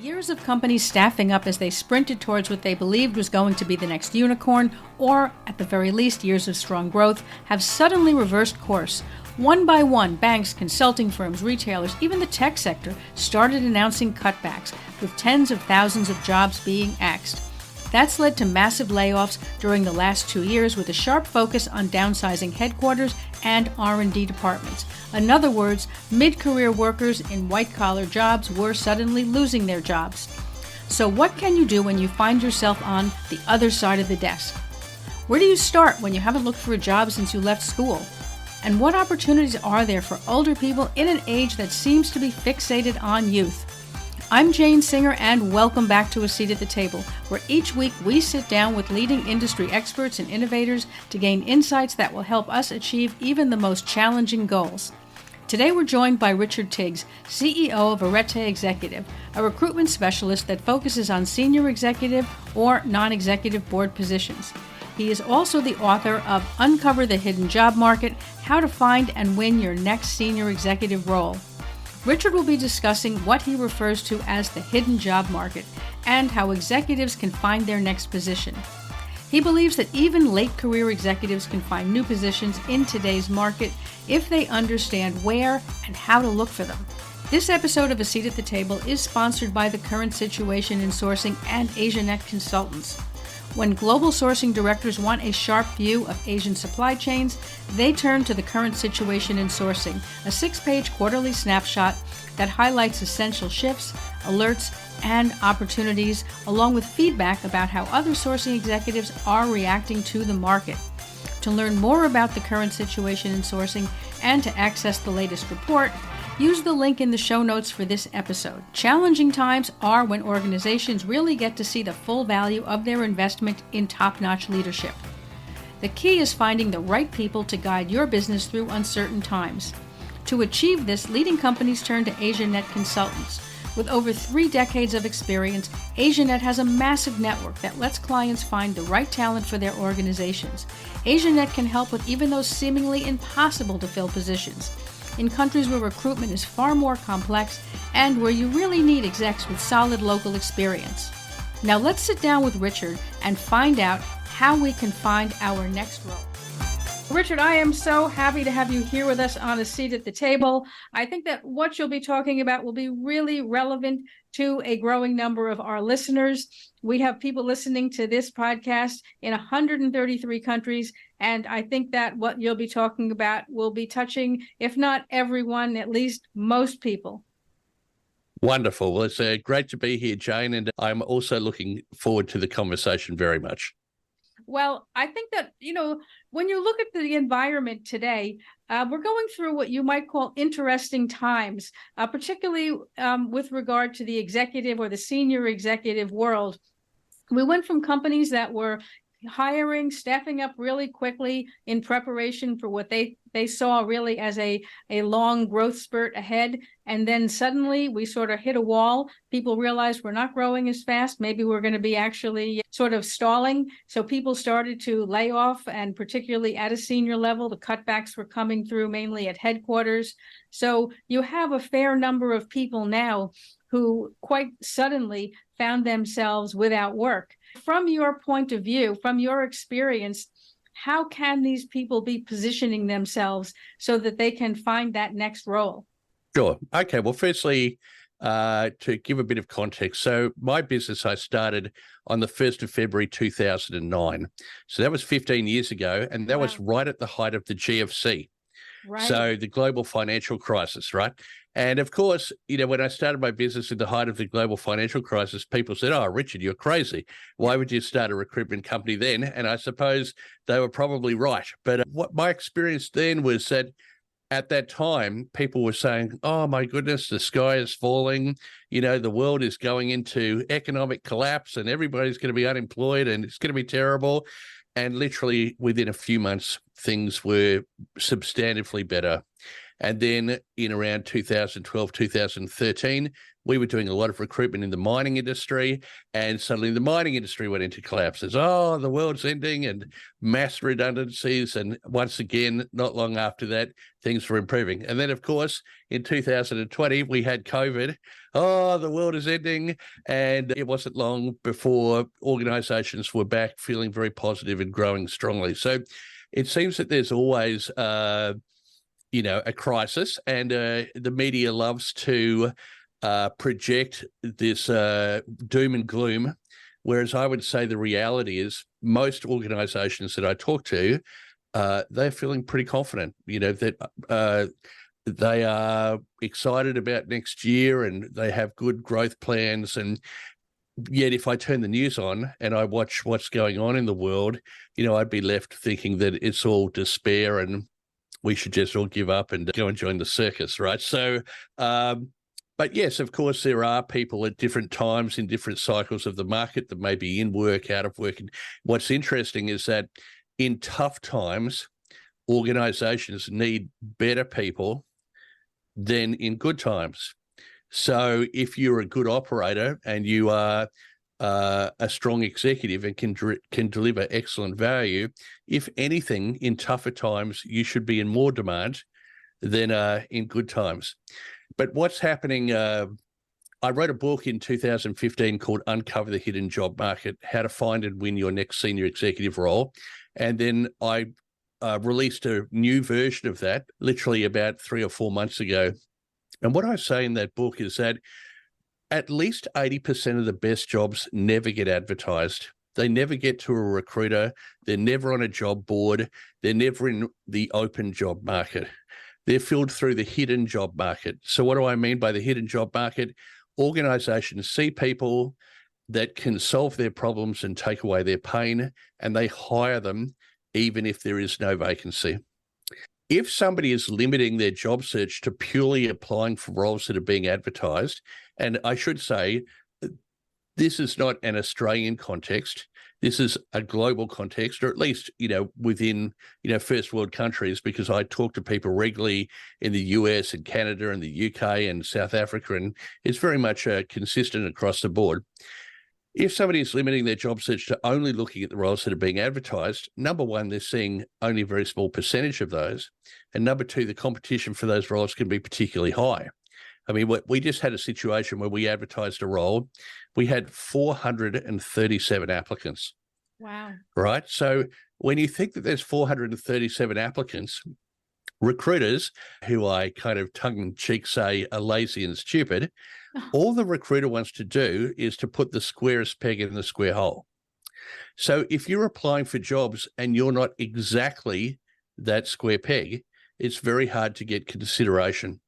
Years of companies staffing up as they sprinted towards what they believed was going to be the next unicorn, or at the very least years of strong growth, have suddenly reversed course. One by one, banks, consulting firms, retailers, even the tech sector started announcing cutbacks, with tens of thousands of jobs being axed. That's led to massive layoffs during the last 2 years, with a sharp focus on downsizing headquarters and R&D departments. In other words, mid-career workers in white-collar jobs were suddenly losing their jobs. So what can you do when you find yourself on the other side of the desk? Where do you start when you haven't looked for a job since you left school? And what opportunities are there for older people in an age that seems to be fixated on youth? I'm Jane Singer, and welcome back to A Seat at the Table, where each week we sit down with leading industry experts and innovators to gain insights that will help us achieve even the most challenging goals. Today we're joined by Richard Triggs, CEO of Arete Executive, a recruitment specialist that focuses on senior executive or non-executive board positions. He is also the author of Uncover the Hidden Job Market: How to Find and Win Your Next Senior Executive Role. Richard will be discussing what he refers to as the hidden job market and how executives can find their next position. He believes that even late career executives can find new positions in today's market if they understand where and how to look for them. This episode of A Seat at the Table is sponsored by the Current Situation in Sourcing and AsiaNet Consultants. When global sourcing directors want a sharp view of Asian supply chains, they turn to the Current Situation in Sourcing, a 6-page quarterly snapshot that highlights essential shifts, alerts, and opportunities, along with feedback about how other sourcing executives are reacting to the market. To learn more about the Current Situation in Sourcing and to access the latest report, use the link in the show notes for this episode. Challenging times are when organizations really get to see the full value of their investment in top-notch leadership. The key is finding the right people to guide your business through uncertain times. To achieve this, leading companies turn to AsiaNet Consultants. With over 3 decades of experience, AsiaNet has a massive network that lets clients find the right talent for their organizations. AsiaNet can help with even those seemingly impossible to fill positions in countries where recruitment is far more complex and where you really need execs with solid local experience. Now let's sit down with Richard and find out how we can find our next role. Richard, I am so happy to have you here with us on A Seat at the Table. I think that what you'll be talking about will be really relevant to a growing number of our listeners. We have people listening to this podcast in 133 countries, and I think that what you'll be talking about will be touching, if not everyone, at least most people. Wonderful. Well, it's great to be here, Jane, and I'm also looking forward to the conversation very much. Well, I think that, when you look at the environment today, we're going through what you might call interesting times, particularly with regard to the executive or the senior executive world. We went from companies that were hiring, staffing up really quickly in preparation for what they saw really as a long growth spurt ahead. And then suddenly we sort of hit a wall. People realized we're not growing as fast. Maybe we're going to be actually sort of stalling. So people started to lay off, and particularly at a senior level, the cutbacks were coming through mainly at headquarters. So you have a fair number of people now who quite suddenly found themselves without work. From your point of view, from your experience, how can these people be positioning themselves so that they can find that next role? Sure. Okay. Well, firstly, to give a bit of context, so my business I started on the 1st of February 2009. So that was 15 years ago, and that was right at the height of the GFC. Right. So the global financial crisis, right? And of course, when I started my business at the height of the global financial crisis, people said, "Oh, Richard, you're crazy. Why would you start a recruitment company then?" And I suppose they were probably right. But what my experience then was that at that time, people were saying, "Oh my goodness, the sky is falling. The world is going into economic collapse and everybody's going to be unemployed and it's going to be terrible." And literally within a few months, things were substantively better. And then in around 2012, 2013, we were doing a lot of recruitment in the mining industry, and suddenly the mining industry went into collapses. Oh, the world's ending, and mass redundancies. And once again, not long after that, things were improving. And then, of course, in 2020, we had COVID. Oh, the world is ending. And it wasn't long before organizations were back feeling very positive and growing strongly. So it seems that there's always, a crisis, and the media loves to project this doom and gloom, whereas I would say the reality is most organizations that I talk to, they're feeling pretty confident, that they are excited about next year and they have good growth plans. And yet if I turn the news on and I watch what's going on in the world, I'd be left thinking that it's all despair and we should just all give up and go and join the circus, right? So, but yes, of course, there are people at different times in different cycles of the market that may be in work, out of work. And what's interesting is that in tough times, organizations need better people than in good times. So if you're a good operator and you are a strong executive and can deliver excellent value, if anything, in tougher times, you should be in more demand than in good times. But what's happening, I wrote a book in 2015 called Uncover the Hidden Job Market, How to Find and Win Your Next Senior Executive Role. And then I released a new version of that literally about 3 or 4 months ago. And what I say in that book is that at least 80% of the best jobs never get advertised. They never get to a recruiter. They're never on a job board. They're never in the open job market. They're filled through the hidden job market. So what do I mean by the hidden job market? Organizations see people that can solve their problems and take away their pain, and they hire them even if there is no vacancy. If somebody is limiting their job search to purely applying for roles that are being advertised, and I should say, this is not an Australian context. This is a global context, or at least, within, first world countries, because I talk to people regularly in the US and Canada and the UK and South Africa, and it's very much consistent across the board. If somebody is limiting their job search to only looking at the roles that are being advertised, number one, they're seeing only a very small percentage of those. And number two, the competition for those roles can be particularly high. I mean, we just had a situation where we advertised a role. We had 437 applicants. Wow. Right? So when you think that there's 437 applicants, recruiters, who I kind of tongue-in-cheek say are lazy and stupid, all the recruiter wants to do is to put the squarest peg in the square hole. So if you're applying for jobs and you're not exactly that square peg, it's very hard to get consideration.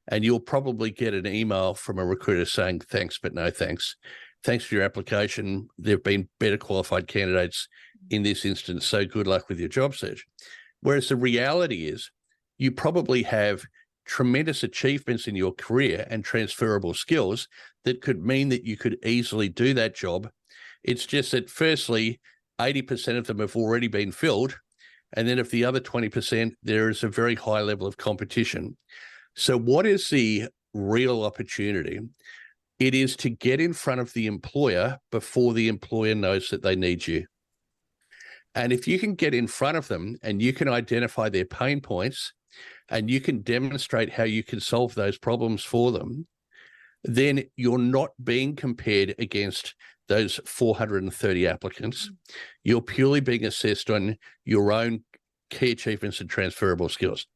And you'll probably get an email from a recruiter saying, thanks, but no thanks. Thanks for your application. There have been better qualified candidates in this instance, so good luck with your job search. Whereas the reality is you probably have tremendous achievements in your career and transferable skills that could mean that you could easily do that job. It's just that firstly, 80% of them have already been filled. And then of the other 20%, there is a very high level of competition. So what is the real opportunity? It is to get in front of the employer before the employer knows that they need you. And if you can get in front of them and you can identify their pain points and you can demonstrate how you can solve those problems for them, then you're not being compared against those 430 applicants. You're purely being assessed on your own key achievements and transferable skills.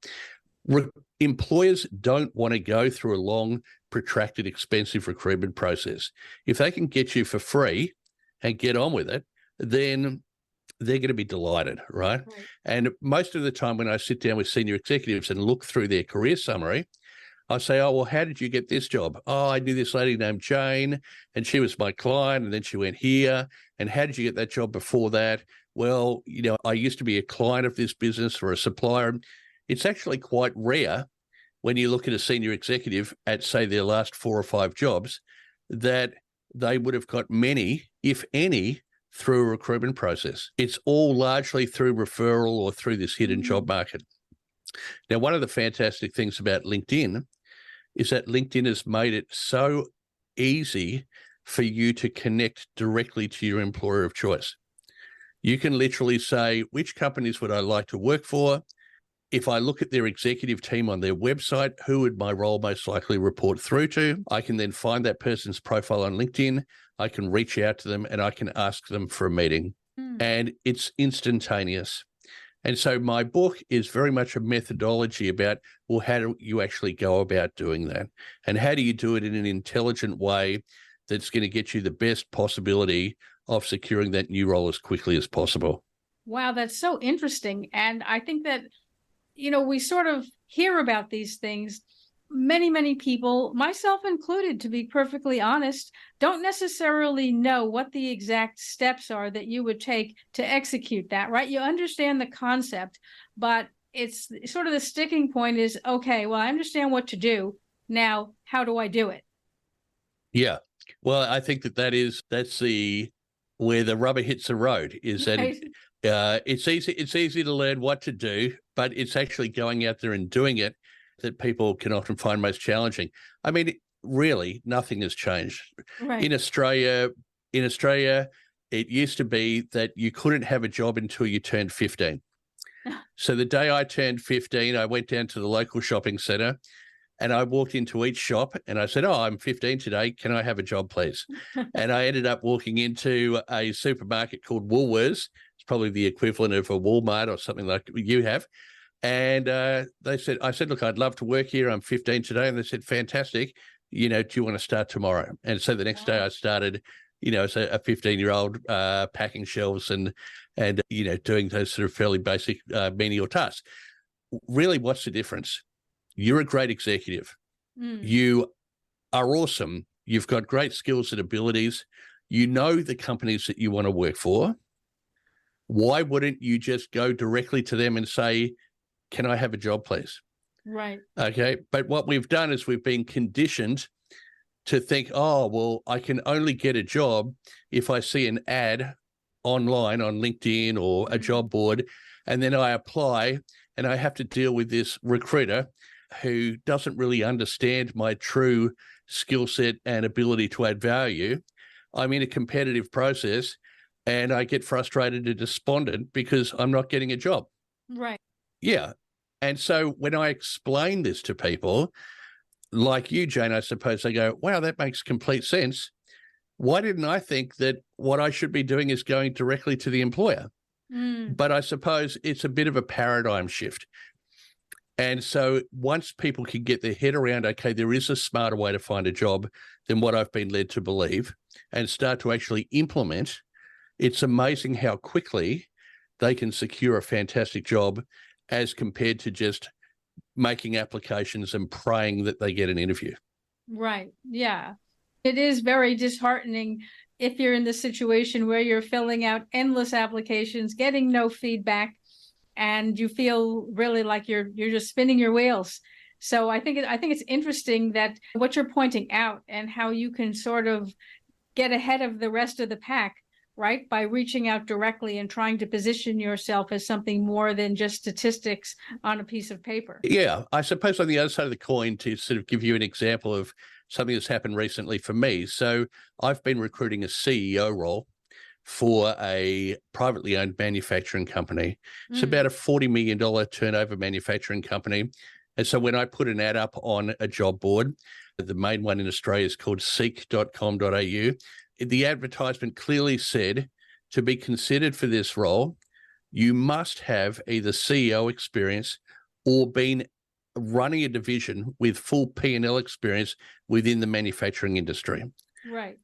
Employers don't want to go through a long, protracted, expensive recruitment process. If they can get you for free and get on with it, then they're going to be delighted, right? And most of the time when I sit down with senior executives and look through their career summary, I say, oh, well, how did you get this job? Oh, I knew this lady named Jane, and she was my client, and then she went here. And how did you get that job before that? Well, I used to be a client of this business or a supplier. It's actually quite rare when you look at a senior executive at, say, their last 4 or 5 jobs, that they would have got many, if any, through a recruitment process. It's all largely through referral or through this hidden job market. Now, one of the fantastic things about LinkedIn is that LinkedIn has made it so easy for you to connect directly to your employer of choice. You can literally say, which companies would I like to work for? If I look at their executive team on their website, who would my role most likely report through to? I can then find that person's profile on LinkedIn. I can reach out to them and I can ask them for a meeting. And it's instantaneous. And so my book is very much a methodology about, well, how do you actually go about doing that? And how do you do it in an intelligent way that's going to get you the best possibility of securing that new role as quickly as possible? Wow, that's so interesting. And I think that, we sort of hear about these things. Many people, myself included, to be perfectly honest, don't necessarily know what the exact steps are that you would take to execute that, right? You understand the concept, but it's sort of the sticking point is, okay, well, I understand what to do. Now, how do I do it? Yeah. Well, I think that's where the rubber hits the road, is that it's easy to learn what to do, but it's actually going out there and doing it that people can often find most challenging. I mean, really, nothing has changed. Right. In Australia, it used to be that you couldn't have a job until you turned 15. So the day I turned 15, I went down to the local shopping centre and I walked into each shop and I said, I'm 15 today. Can I have a job, please? And I ended up walking into a supermarket called Woolworths. It's probably the equivalent of a Walmart or something like you have. And I said, look, I'd love to work here. I'm 15 today. And they said, fantastic. Do you want to start tomorrow? And so the next day I started, as a 15-year-old packing shelves and doing those sort of fairly basic menial tasks. Really, what's the difference? You're a great executive. You are awesome. You've got great skills and abilities. You know the companies that you want to work for. Why wouldn't you just go directly to them and say, can I have a job, please? Right. Okay. But what we've done is we've been conditioned to think, I can only get a job if I see an ad online on LinkedIn or a job board, and then I apply and I have to deal with this recruiter who doesn't really understand my true skill set and ability to add value. I'm in a competitive process and I get frustrated and despondent because I'm not getting a job. Right. Yeah. And so when I explain this to people, like you, Jane, I suppose they go, wow, that makes complete sense. Why didn't I think that what I should be doing is going directly to the employer? But I suppose it's a bit of a paradigm shift. And so once people can get their head around, okay, there is a smarter way to find a job than what I've been led to believe, and start to actually implement, it's amazing how quickly they can secure a fantastic job as compared to just making applications and praying that they get an interview. Right. Yeah. It is very disheartening if you're in the situation where you're filling out endless applications, getting no feedback, and you feel really like you're just spinning your wheels. So I think it's interesting that what you're pointing out and how you can sort of get ahead of the rest of the pack, right? By reaching out directly and trying to position yourself as something more than just statistics on a piece of paper. Yeah, I suppose on the other side of the coin, to sort of give you an example of something that's happened recently for me. So I've been recruiting a CEO role for a privately owned manufacturing company. It's about a $40 million turnover manufacturing company. And so when I put an ad up on a job board, the main one in Australia is called seek.com.au. The advertisement clearly said, to be considered for this role, you must have either CEO experience or been running a division with full P&L experience within the manufacturing industry. Right.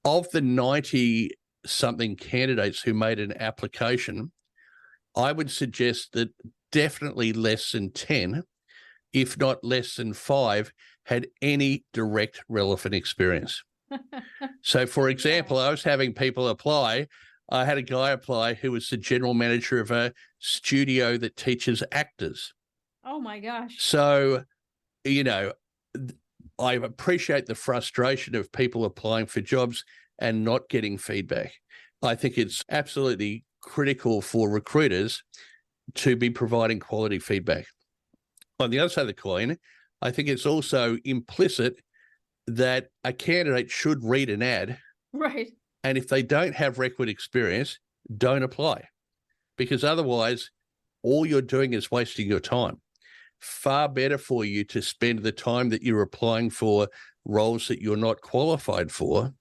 Of the 90-something candidates who made an application, I would suggest that definitely less than 10, if not less than 5, had any direct relevant experience. So, for example, I was having people apply. I had a guy apply who was the general manager of a studio that teaches actors. Oh, my gosh. So, I appreciate the frustration of people applying for jobs and not getting feedback. I think it's absolutely critical for recruiters to be providing quality feedback. On the other side of the coin, I think it's also implicit that a candidate should read an ad. Right. And if they don't have requisite experience, don't apply, because otherwise all you're doing is wasting your time. Far better for you to spend the time that you're applying for roles that you're not qualified for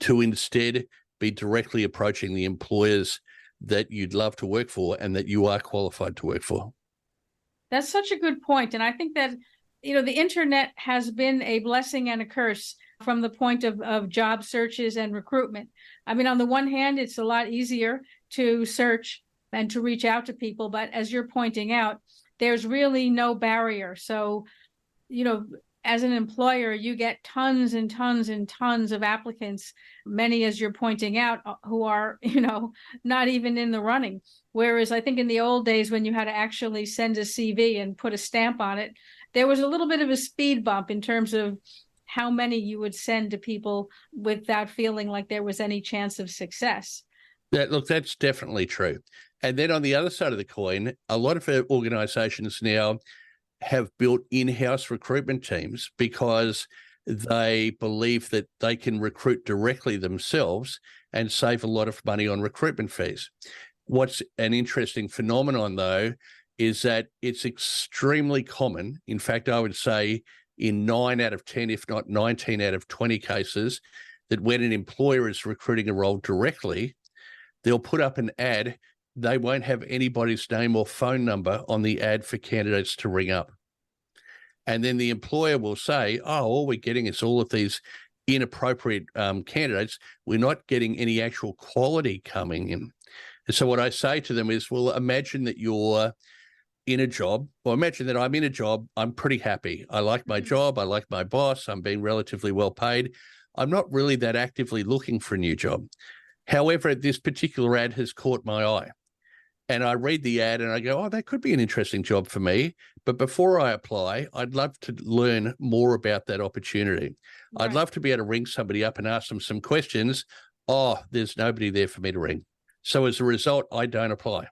to instead be directly approaching the employers that you'd love to work for and that you are qualified to work for. That's such a good point. And I think that, the internet has been a blessing and a curse from the point of job searches and recruitment. I mean, on the one hand, it's a lot easier to search and to reach out to people. But as you're pointing out, there's really no barrier. So, as an employer, you get tons and tons and tons of applicants, many, as you're pointing out, who are, not even in the running. Whereas I think in the old days, when you had to actually send a CV and put a stamp on it, there was a little bit of a speed bump in terms of how many you would send to people without feeling like there was any chance of success. Look, that's definitely true. And then on the other side of the coin, a lot of organizations now have built in-house recruitment teams because they believe that they can recruit directly themselves and save a lot of money on recruitment fees. What's an interesting phenomenon, though, is that it's extremely common. In fact, I would say in 9 out of 10, if not 19 out of 20 cases, that when an employer is recruiting a role directly, they'll put up an ad. They won't have anybody's name or phone number on the ad for candidates to ring up. And then the employer will say, oh, all we're getting is all of these inappropriate candidates. We're not getting any actual quality coming in. And so what I say to them is, well, imagine that you're in a job, or imagine that I'm in a job. I'm pretty happy. I like my job. I like my boss. I'm being relatively well paid. I'm not really that actively looking for a new job. However, this particular ad has caught my eye. And I read the ad and I go, oh, that could be an interesting job for me. But before I apply, I'd love to learn more about that opportunity. Right. I'd love to be able to ring somebody up and ask them some questions. Oh, there's nobody there for me to ring. So as a result, I don't apply.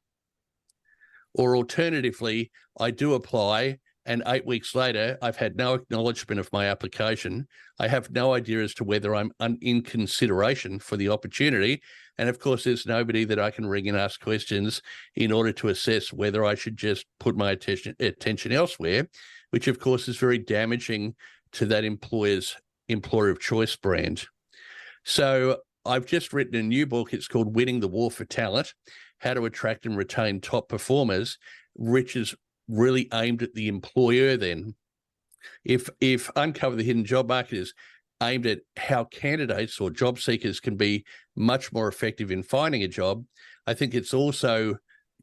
Or alternatively, I do apply, and 8 weeks later, I've had no acknowledgement of my application. I have no idea as to whether I'm in consideration for the opportunity. And of course, there's nobody that I can ring and ask questions in order to assess whether I should just put my attention elsewhere, which of course is very damaging to that employer's employer of choice brand. So I've just written a new book. It's called Winning the War for Talent: How to Attract and Retain Top Performers, which is really aimed at the employer then. If Uncover the Hidden Job Market is aimed at how candidates or job seekers can be much more effective in finding a job, I think it's also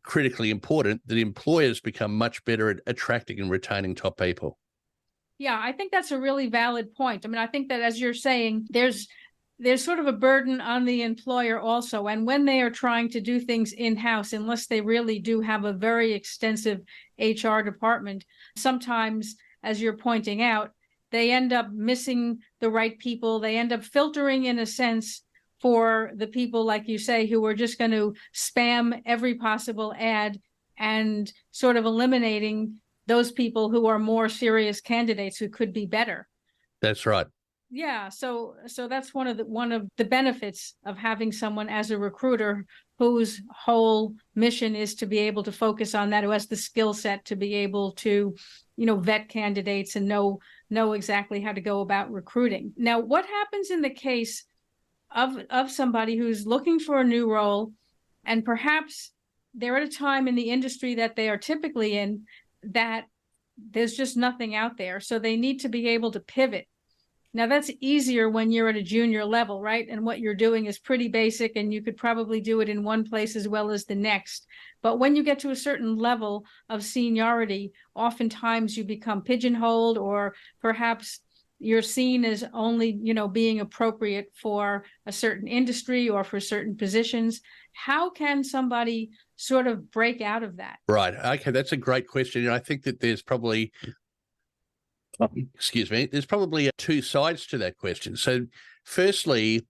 critically important that employers become much better at attracting and retaining top people. Yeah, I think that's a really valid point. I mean, I think that, as you're saying, there's sort of a burden on the employer also. And when they are trying to do things in-house, unless they really do have a very extensive HR department, sometimes, as you're pointing out, they end up missing the right people. They end up filtering, in a sense, for the people, like you say, who are just going to spam every possible ad and sort of eliminating those people who are more serious candidates who could be better. That's right. Yeah, so that's one of the benefits of having someone as a recruiter whose whole mission is to be able to focus on that, who has the skill set to be able to, vet candidates and know exactly how to go about recruiting. Now, what happens in the case of somebody who's looking for a new role, and perhaps they're at a time in the industry that they are typically in that there's just nothing out there, so they need to be able to pivot. Now, that's easier when you're at a junior level, right? And what you're doing is pretty basic, and you could probably do it in one place as well as the next. But when you get to a certain level of seniority, oftentimes you become pigeonholed, or perhaps you're seen as only, being appropriate for a certain industry or for certain positions. How can somebody sort of break out of that? Right. Okay, that's a great question. And I think that there's probably there's probably two sides to that question. So firstly,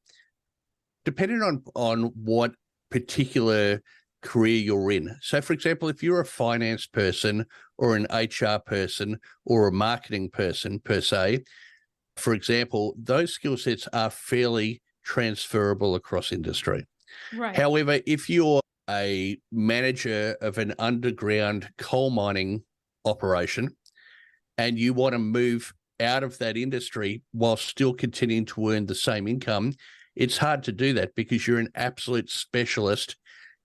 depending on what particular career you're in. So, for example, if you're a finance person or an HR person or a marketing person per se, for example, those skill sets are fairly transferable across industry. Right. However, if you're a manager of an underground coal mining operation and you want to move out of that industry while still continuing to earn the same income, it's hard to do that because you're an absolute specialist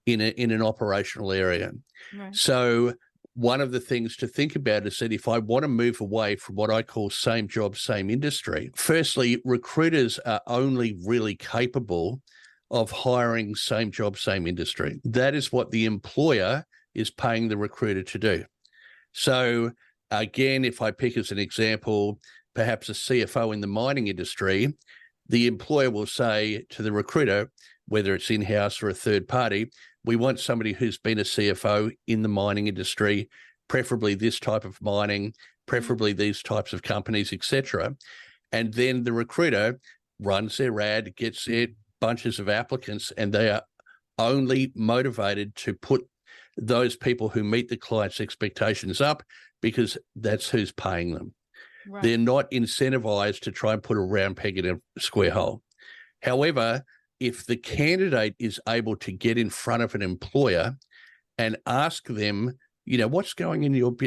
in an operational area. Right. So one of the things to think about is that if I want to move away from what I call same job, same industry, firstly, recruiters are only really capable of hiring same job, same industry. That is what the employer is paying the recruiter to do. So again, if I pick as an example, perhaps a CFO in the mining industry, the employer will say to the recruiter, whether it's in-house or a third party, we want somebody who's been a CFO in the mining industry, preferably this type of mining, preferably these types of companies, etc. And then the recruiter runs their ad, gets their bunches of applicants, and they are only motivated to put those people who meet the client's expectations up because that's who's paying them. Right. They're not incentivized to try and put a round peg in a square hole. However, if the candidate is able to get in front of an employer and ask them, what's going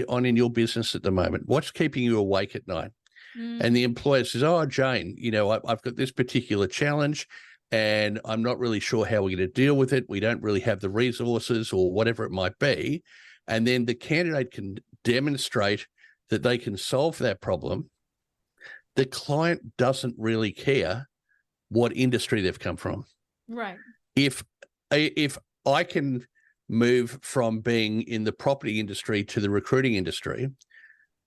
on in your business at the moment? What's keeping you awake at night? And the employer says, oh, Jane, I've got this particular challenge and I'm not really sure how we're going to deal with it. We don't really have the resources or whatever it might be. And then the candidate can demonstrate that they can solve that problem. The client doesn't really care what industry they've come from. Right. If I can move from being in the property industry to the recruiting industry,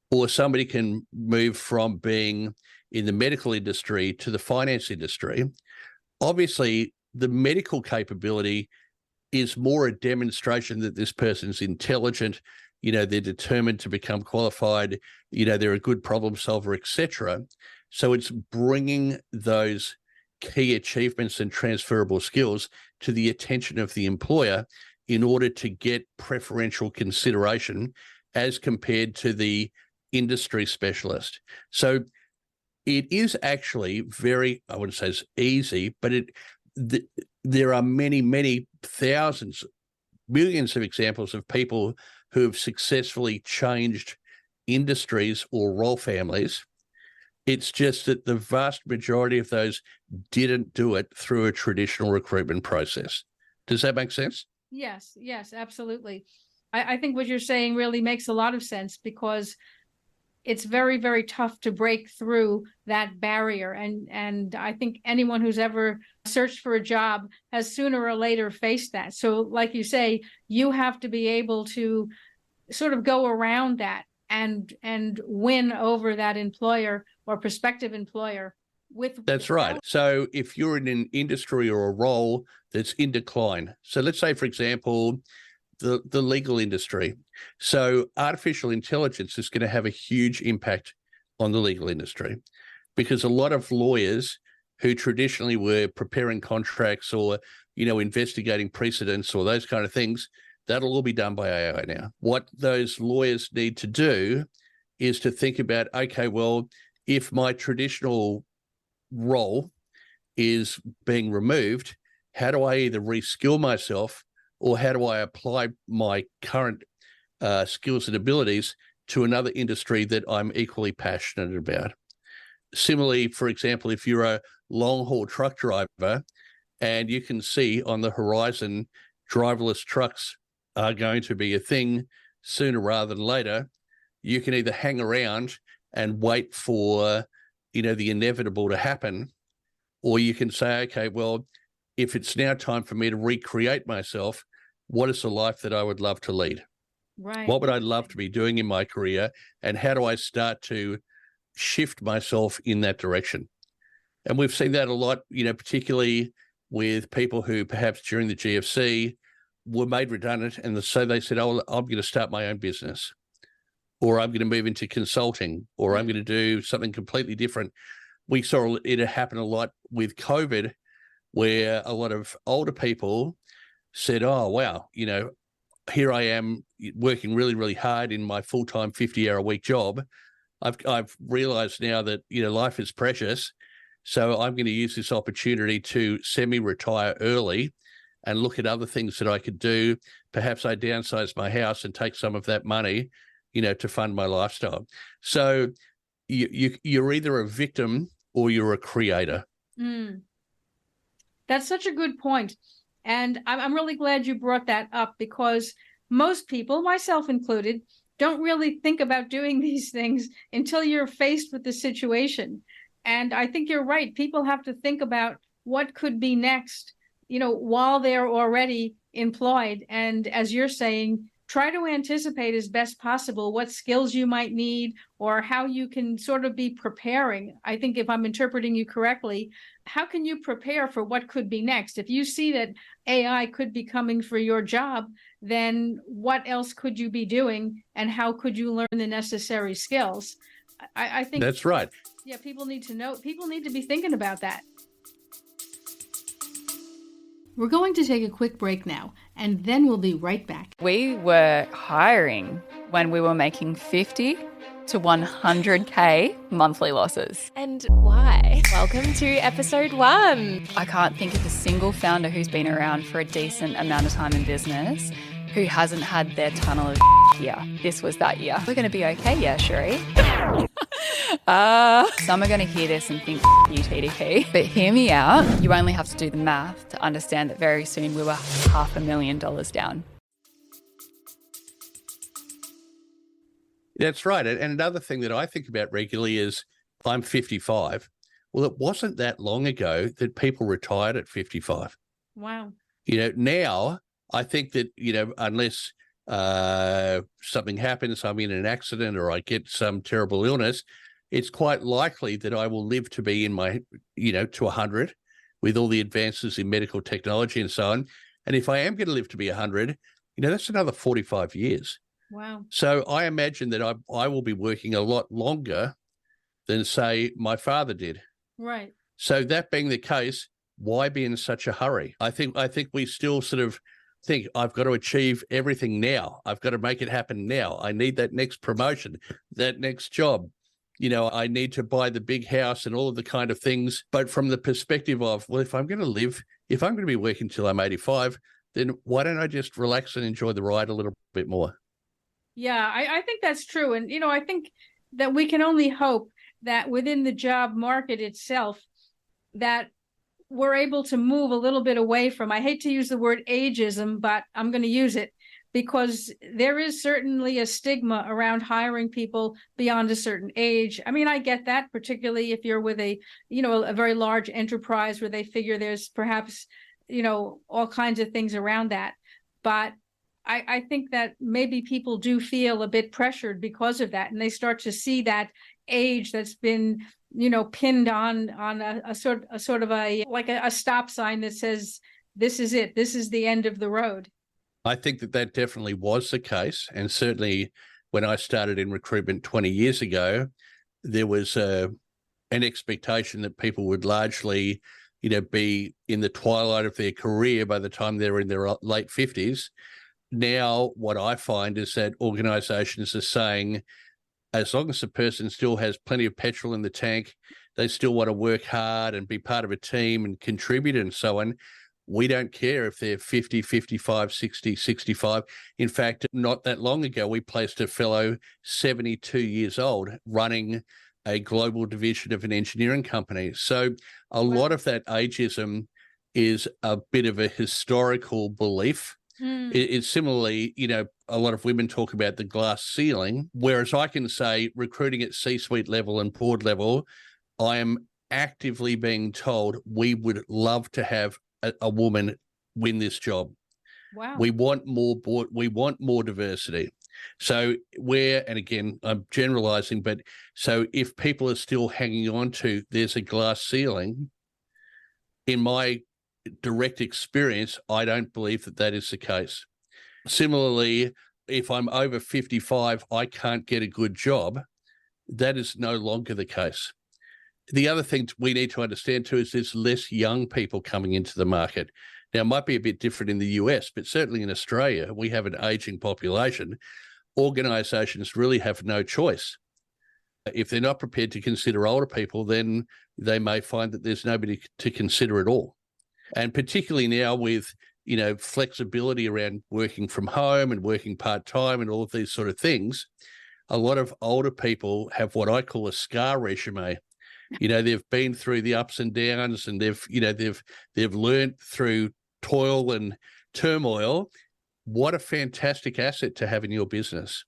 or somebody can move from being in the medical industry to the finance industry, obviously the medical capability is more a demonstration that this person's intelligent, they're determined to become qualified, they're a good problem solver, etc. So it's bringing those key achievements and transferable skills to the attention of the employer in order to get preferential consideration as compared to the industry specialist. So it is actually very, I wouldn't say it's easy, but there are many, many thousands, millions of examples of people who have successfully changed industries or role families. It's just that the vast majority of those didn't do it through a traditional recruitment process. Does that make sense? Yes, absolutely. I think what you're saying really makes a lot of sense because it's very, very tough to break through that barrier. And I think anyone who's ever searched for a job has sooner or later faced that. So like you say, you have to be able to sort of go around that and win over that employer or prospective employer with. That's right. So if you're in an industry or a role that's in decline, so let's say, for example, the legal industry. So artificial intelligence is going to have a huge impact on the legal industry because a lot of lawyers who traditionally were preparing contracts or, investigating precedents or those kind of things, that'll all be done by AI now. What those lawyers need to do is to think about, okay, well, if my traditional role is being removed, how do I either reskill myself or how do I apply my current skills and abilities to another industry that I'm equally passionate about? Similarly, for example, if you're a long-haul truck driver and you can see on the horizon driverless trucks are going to be a thing sooner rather than later, you can either hang around and wait for, the inevitable to happen, or you can say, okay, well, if it's now time for me to recreate myself, what is the life that I would love to lead? Right. What would I love to be doing in my career? And how do I start to shift myself in that direction? And we've seen that a lot, particularly with people who perhaps during the GFC were made redundant. And so they said, oh, I'm going to start my own business, or I'm going to move into consulting, or I'm going to do something completely different. We saw it happen a lot with COVID, where a lot of older people said, oh, wow, here I am working really, really hard in my full-time 50-hour-a-week job. I've realized now that, life is precious. So I'm going to use this opportunity to semi-retire early and look at other things that I could do. Perhaps I downsize my house and take some of that money, to fund my lifestyle. So you're either a victim or you're a creator. That's such a good point. And I'm really glad you brought that up, because most people, myself included, don't really think about doing these things until you're faced with the situation. And I think you're right. People have to think about what could be next, while they're already employed. And as you're saying, try to anticipate as best possible what skills you might need or how you can sort of be preparing. I think if I'm interpreting you correctly, how can you prepare for what could be next? If you see that AI could be coming for your job, then what else could you be doing and how could you learn the necessary skills? I think that's right. Yeah, people need to know, people need to be thinking about that. We're going to take a quick break now, and then we'll be right back. We were hiring when we were making 50 to 100K monthly losses. And why? Welcome to episode 1. I can't think of a single founder who's been around for a decent amount of time in business who hasn't had their tunnel of year. This was that year. We're going to be okay, yeah, Sheree. Some are going to hear this and think, you TDP. But hear me out. You only have to do the math to understand that very soon we were $500,000 down. That's right. And another thing that I think about regularly is I'm 55. Well, it wasn't that long ago that people retired at 55. Wow. Now I think that, unless something happens, I'm in an accident or I get some terrible illness, it's quite likely that I will live to be in my, to 100 with all the advances in medical technology and so on. And if I am going to live to be 100, that's another 45 years. Wow. So I imagine that I will be working a lot longer than, say, my father did. Right. So that being the case, why be in such a hurry? I think we still sort of think I've got to achieve everything now. I've got to make it happen now. I need that next promotion, that next job. I need to buy the big house and all of the kind of things. But from the perspective of, well, if I'm going to be working till I'm 85, then why don't I just relax and enjoy the ride a little bit more? Yeah, I think that's true. And, I think that we can only hope that within the job market itself, that we're able to move a little bit away from, I hate to use the word ageism, but I'm going to use it, because there is certainly a stigma around hiring people beyond a certain age. I mean, I get that, particularly if you're with a very large enterprise where they figure there's perhaps, all kinds of things around that. But I think that maybe people do feel a bit pressured because of that, and they start to see that age that's been, pinned on a sort of a stop sign that says, this is it, this is the end of the road. I think that definitely was the case. And certainly when I started in recruitment 20 years ago, there was an expectation that people would largely, be in the twilight of their career by the time they're in their late 50s. Now, what I find is that organizations are saying, as long as the person still has plenty of petrol in the tank, they still want to work hard and be part of a team and contribute and so on. We don't care if they're 50, 55, 60, 65. In fact, not that long ago, we placed a fellow 72 years old running a global division of an engineering company. So a lot of that ageism is a bit of a historical belief. It's similarly, a lot of women talk about the glass ceiling, whereas I can say recruiting at C-suite level and board level, I am actively being told we would love to have a woman win this job. Wow. We want more board, we want more diversity. So and again, I'm generalizing, but so if people are still hanging on to there's a glass ceiling, in my direct experience, I don't believe that is the case. Similarly, if I'm over 55, I can't get a good job. That is no longer the case. The other thing we need to understand too is there's less young people coming into the market. Now, it might be a bit different in the US, but certainly in Australia, we have an aging population. Organisations really have no choice. If they're not prepared to consider older people, then they may find that there's nobody to consider at all. And particularly now with, flexibility around working from home and working part-time and all of these sort of things, a lot of older people have what I call a scar resume. They've been through the ups and downs, and they've learned through toil and turmoil. What a fantastic asset to have in your business.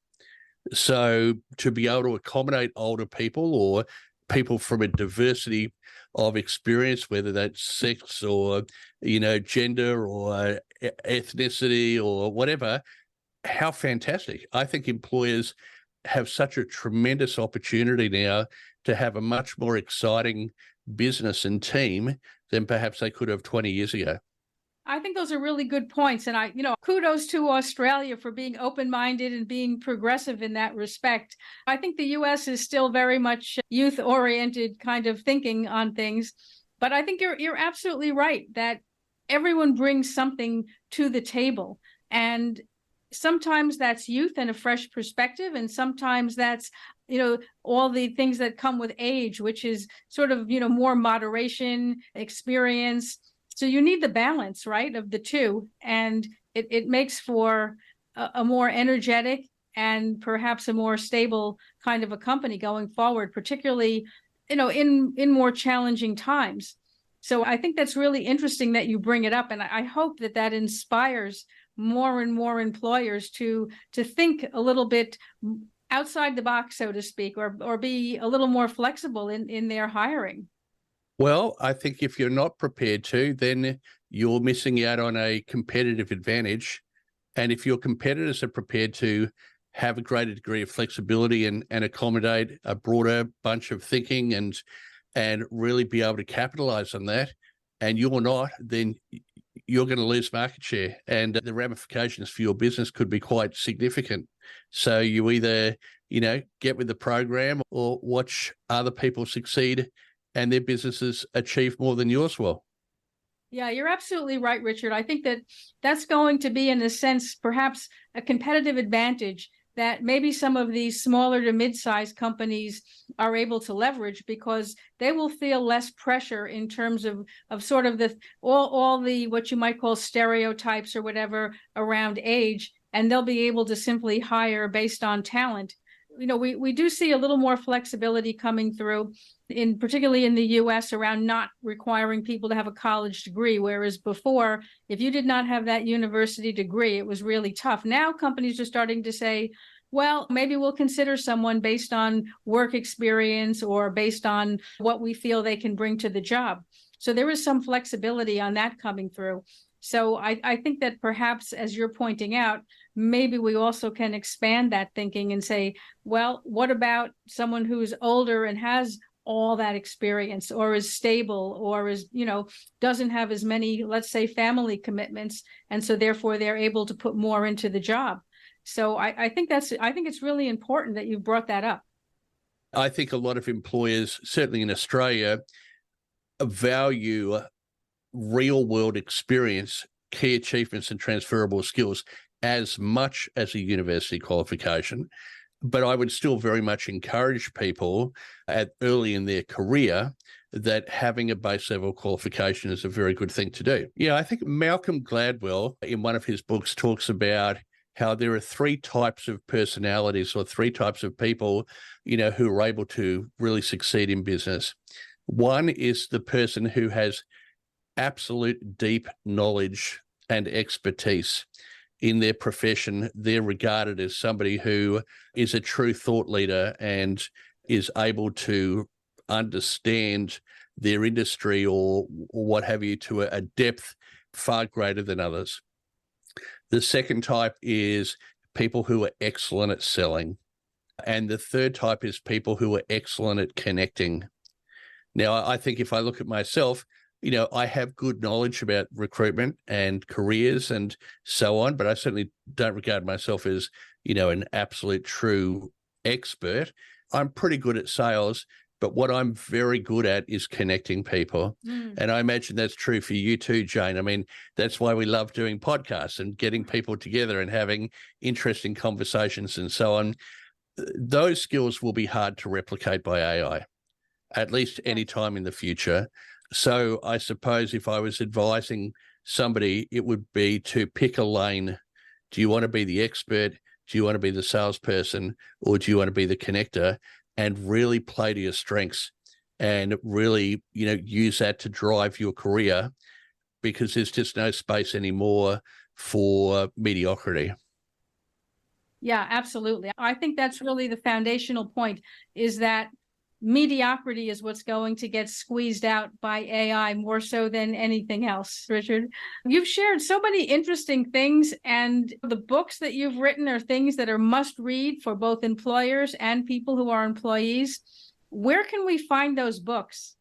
So to be able to accommodate older people or people from a diversity of experience, whether that's sex or, gender or ethnicity or whatever, how fantastic. I think employers have such a tremendous opportunity now to have a much more exciting business and team than perhaps they could have 20 years ago. I think those are really good points. And kudos to Australia for being open-minded and being progressive in that respect. I think the US is still very much youth-oriented kind of thinking on things. But I think you're absolutely right that everyone brings something to the table. And sometimes that's youth and a fresh perspective. And sometimes that's, all the things that come with age, which is sort of, more moderation, experience. So you need the balance, right, of the two, and it makes for a more energetic and perhaps a more stable kind of a company going forward, particularly, in more challenging times. So I think that's really interesting that you bring it up, and I hope that inspires more and more employers to think a little bit outside the box, so to speak, or be a little more flexible in their hiring. Well, I think if you're not prepared to, then you're missing out on a competitive advantage. And if your competitors are prepared to have a greater degree of flexibility and accommodate a broader bunch of thinking and really be able to capitalize on that, and you're not, then you're going to lose market share. And the ramifications for your business could be quite significant. So you either, get with the program or watch other people succeed and their businesses achieve more than yours will. Yeah, you're absolutely right, Richard. I think that's going to be, in a sense, perhaps a competitive advantage that maybe some of these smaller to mid-sized companies are able to leverage, because they will feel less pressure in terms of sort of all the what you might call stereotypes or whatever around age, and they'll be able to simply hire based on talent. We do see a little more flexibility coming through, particularly in the US, around not requiring people to have a college degree, whereas before, if you did not have that university degree, it was really tough. Now companies are starting to say, well, maybe we'll consider someone based on work experience or based on what we feel they can bring to the job. So there is some flexibility on that coming through. So I think that perhaps, as you're pointing out, maybe we also can expand that thinking and say, well, what about someone who's older and has all that experience, or is stable, or is, doesn't have as many, let's say, family commitments, and so therefore they're able to put more into the job. So I think it's really important that you brought that up. I think a lot of employers, certainly in Australia, value real world experience, key achievements and transferable skills as much as a university qualification. But I would still very much encourage people early in their career that having a base level qualification is a very good thing to do. Yeah, I think Malcolm Gladwell in one of his books talks about how there are three types of personalities or three types of people, who are able to really succeed in business. One is the person who has absolute deep knowledge and expertise in their profession. They're regarded as somebody who is a true thought leader and is able to understand their industry or what have you to a depth far greater than others. The second type is people who are excellent at selling. And the third type is people who are excellent at connecting. Now, I think if I look at myself, I have good knowledge about recruitment and careers and so on, but I certainly don't regard myself as, an absolute true expert. I'm pretty good at sales, But what I'm very good at is connecting people. And I imagine that's true for you too, Jane. I mean, that's why we love doing podcasts and getting people together and having interesting conversations and so on. Those skills will be hard to replicate by AI, at least any time in the future. So I suppose if I was advising somebody, it would be to pick a lane. Do you want to be the expert? Do you want to be the salesperson? Or do you want to be the connector? And really play to your strengths and really, use that to drive your career, because there's just no space anymore for mediocrity. Yeah, absolutely. I think that's really the foundational point, is that mediocrity is what's going to get squeezed out by AI more so than anything else. Richard, you've shared so many interesting things, and the books that you've written are things that are must read for both employers and people who are employees. Where can we find those books?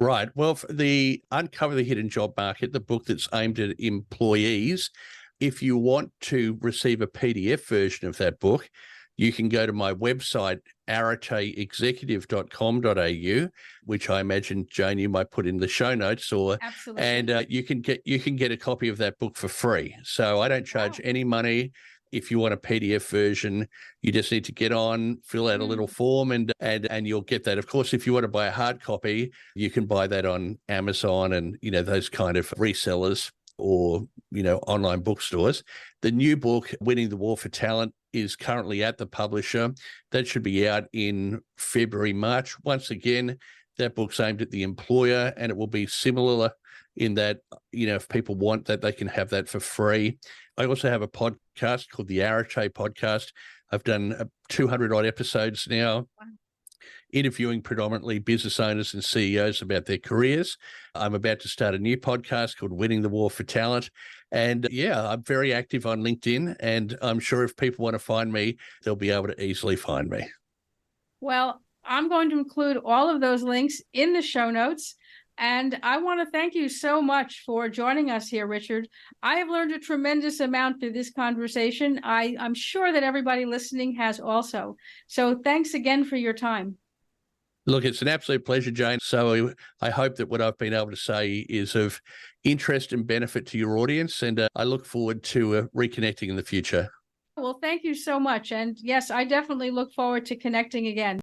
Right. Well, for the Uncover the Hidden Job Market, the book that's aimed at employees, if you want to receive a PDF version of that book, you can go to my website, areteexecutive.com.au, which I imagine, Jane, you might put in the show notes, Absolutely. And you can get a copy of that book for free. So I don't charge any money. If you want a PDF version, you just need to get on, fill out a little form, and you'll get that. Of course, if you want to buy a hard copy, you can buy that on Amazon and those kind of resellers or online bookstores. The new book, Winning the War for Talent, is currently at the publisher. That should be out in February, March. Once again, that book's aimed at the employer, and it will be similar in that, if people want that, they can have that for free. I also have a podcast called the Arete Podcast. I've done 200 odd episodes now, interviewing predominantly business owners and CEOs about their careers. I'm about to start a new podcast called Winning the War for Talent. And I'm very active on LinkedIn, and I'm sure if people want to find me, they'll be able to easily find me. Well, I'm going to include all of those links in the show notes. And I want to thank you so much for joining us here, Richard. I have learned a tremendous amount through this conversation. I'm sure that everybody listening has also. So thanks again for your time. Look, it's an absolute pleasure, Jane. So I hope that what I've been able to say is of interest and benefit to your audience, and I look forward to reconnecting in the future. Well, thank you so much. And yes, I definitely look forward to connecting again.